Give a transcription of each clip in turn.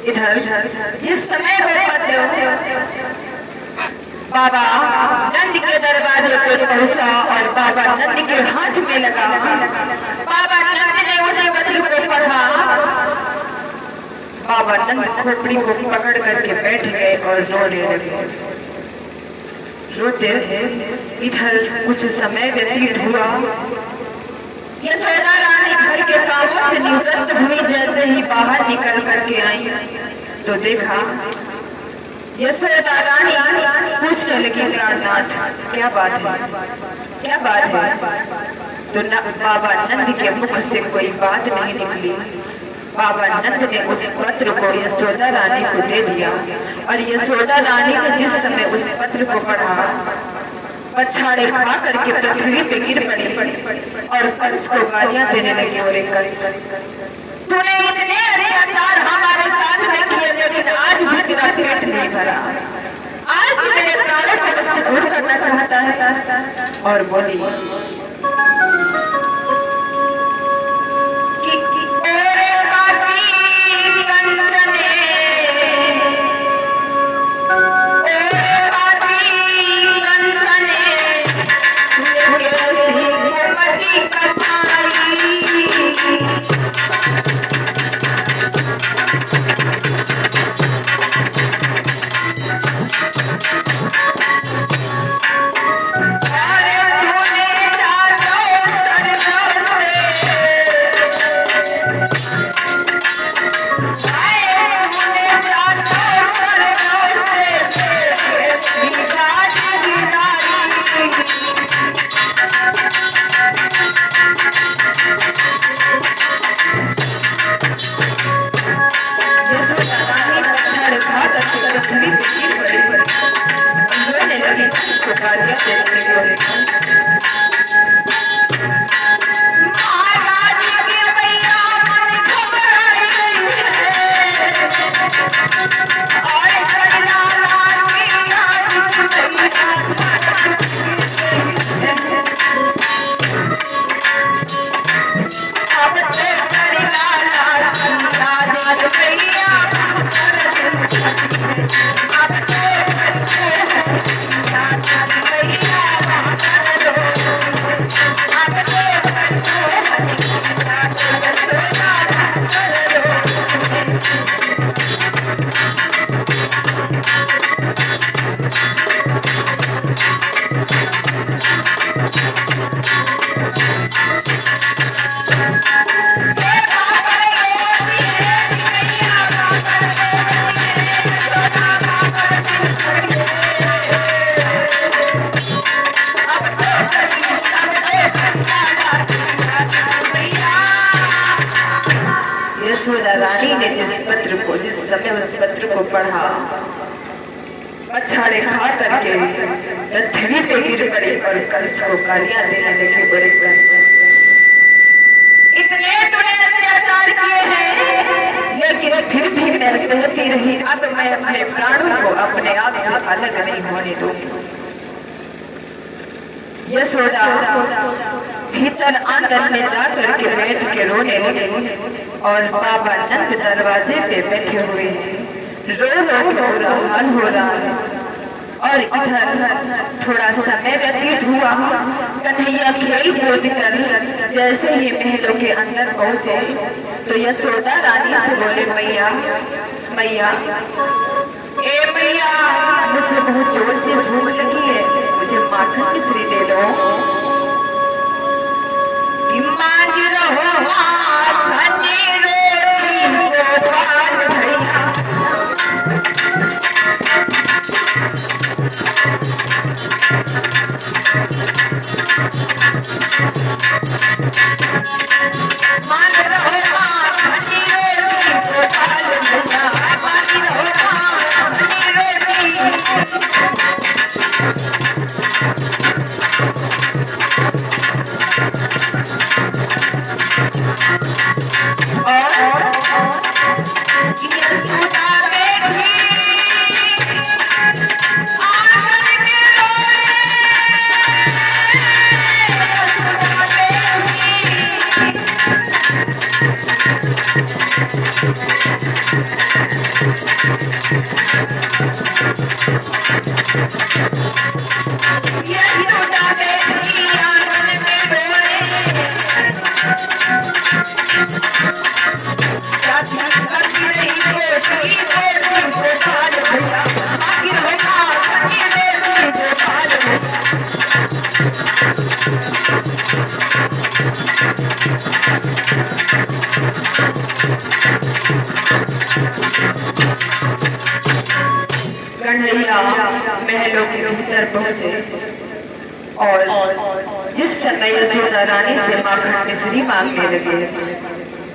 इधर जिस समय वो पत्र बाबा नंद के दरवाजे पर पहुंचा और बाबा नंद के हाथ में लगा, बाबा नंद ने उस पत्र को पढ़ा। बाबा नंद खोपड़ी को पकड़ करके बैठ गए और रोने लगे। रोते इधर कुछ समय व्यतीत हुआ। यशोदा रानी घर के कामों से निवृत्त हुई। जैसे ही बाहर निकल करके आई तो देखा यशोदा रानी पूछने लगी, प्राणनाथ क्या बात है, क्या बात है? तो बाबा नंद के मुख से कोई बात नहीं निकली। बाबा नंद ने उस पत्र को यशोदा रानी को दे दिया और यशोदा रानी ने जिस समय उस पत्र को पढ़ा, पछाड़े खा करके पृथ्वी पे गिर पड़ी और कंस को गालियां देने लगी। और कंस, तूने इतने अत्याचार हमारे साथ में किए, लेकिन आज भी तेरा पेट नहीं भरा। आज तू मेरे प्राणों को मुझसे दूर करना चाहता है। और बोली उस पत्र को पढ़ा, पछाड़े खा करके पृथ्वी पे गिर पड़ी और कंस को गालियां देने लगी। बड़े कंस, इतने तूने अत्याचार किए हैं, लेकिन फिर भी मैं सहती रही। अब मैं अपने प्राणों को अपने आप से अलग नहीं होने दूंगी। यशोदा भीतर आंगन में जाकर के बैठ के रोने लगी और बाबा नंद दरवाजे पे बैठे हुए हैं। रो रो के बुरा हाल हो रहा है। और इधर थोड़ा समय व्यतीत हुआ। कन्हैया खेल कूद कर जैसे ही महलों के अंदर पहुंचे तो यशोदा रानी से बोले, मैया मैया, ए मैया, मुझे बहुत जोर से भूख लगी है, मुझे माखन मिश्री दे दो। मांग रहो माखन रोटी गोपाल भैया। मांग रहो माखन रोटी गोपाल भैया, मांग रहो माखन रोटी। कन्हैया महलों के भीतर पहुंचे और जिस समय यशोदा रानी से माखन मिश्री मांगने लगे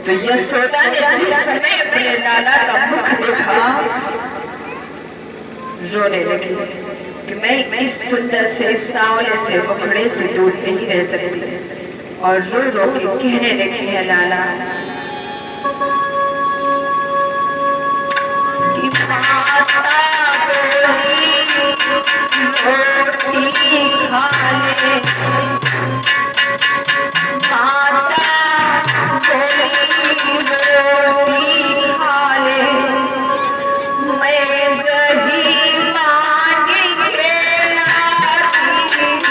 तो यशोदा ने जिस समय अपने लाला का मुख देखा रोने लगी कि मैं इस सुंदर से सांवले से मुखड़े से दूर नहीं रह सकती और रो रो के कहने लगी है लाला कि माता रोटी खा ले माता रोटी खा ले मैं दही मांग के लाती हूँ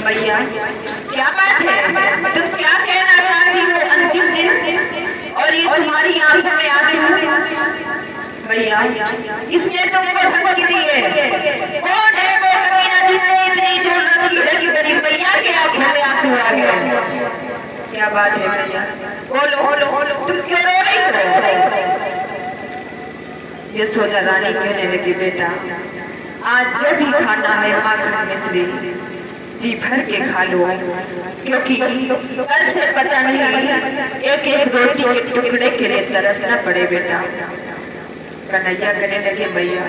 भैया क्या बात है तुम क्या कहना चाहती हो अंतिम दिन और ये तुम्हारी आंखों में आंसू भैया इसने तुमको धमकी दी है कौन है वो कमीना जिसने इतनी जोर रखी है कि मेरी भैया के आंखों में आंसू आ गए क्या बात है भैया बोलो तुम क्यों रो रही हो यशोदा रानी कहने लगी बेटा आज जो भी खाना है माखन मिश्री जी भर के खा लो क्योंकि कल से पता नहीं एक एक रोटी के टुकड़े के लिए तरसना पड़े बेटा कन्हैया कहने लगे भैया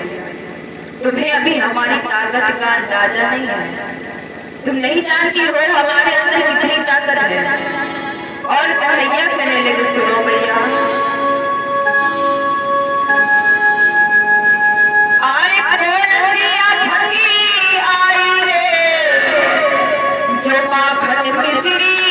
तुम्हें अभी हमारी ताकत का अंदाजा नहीं है तुम नहीं जानती हो हमारे अंदर कितनी ताकत है और कन्हैया कहने लगे सुनो भैया माखन मिश्री